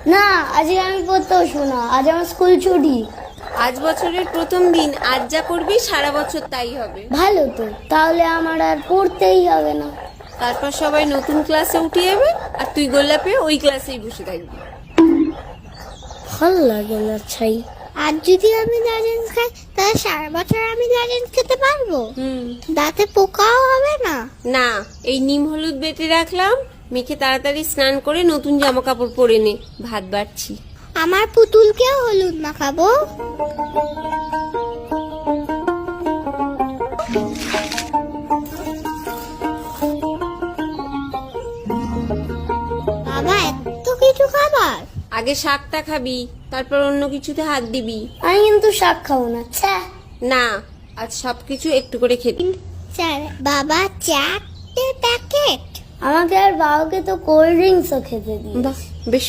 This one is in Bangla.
না, আজকে আমি পড়তে বসবো না, আজ আমার স্কুল ছুটি। আজ বছরের প্রথম দিন, আজ যা করবি সারা বছর তাই হবে। ভালো তো, তাহলে আমার আর পড়তেই হবে না। তারপর সবাই নতুন ক্লাসে উঠে যাবে আর তুই গোল্লাপে ওই ক্লাসেই বসে থাকবি। ভাল লাগে না ছাই। আর যদি আমি লজেন্স খাই তাহলে সারা বছর আমি লজেন্স খেতে পারবো? দাঁতে পোকাও হবে না? না, এই নিম হলুদ বেটে রাখলাম, মেখে তাড়াতাড়ি স্নান করে নতুন জামা কাপড় পরে নে, ভাত বাড়ছি। আমার পুতুলকেও হলুদ মাখাবো? বাবা, এত কিছু খাবার? আগে শাকটা খাবি, তারপর অন্য কিছুতে হাত দিবি। আমি কিন্তু শাক খাবো না। ছ্যা। না, আজ সবকিছু একটু করে খেতে। বাবা, 4টে প্যাকেট? আমাকে আর বাবাকে তো কোল্ড ড্রিঙ্কসও খেতে দিই। বাহ,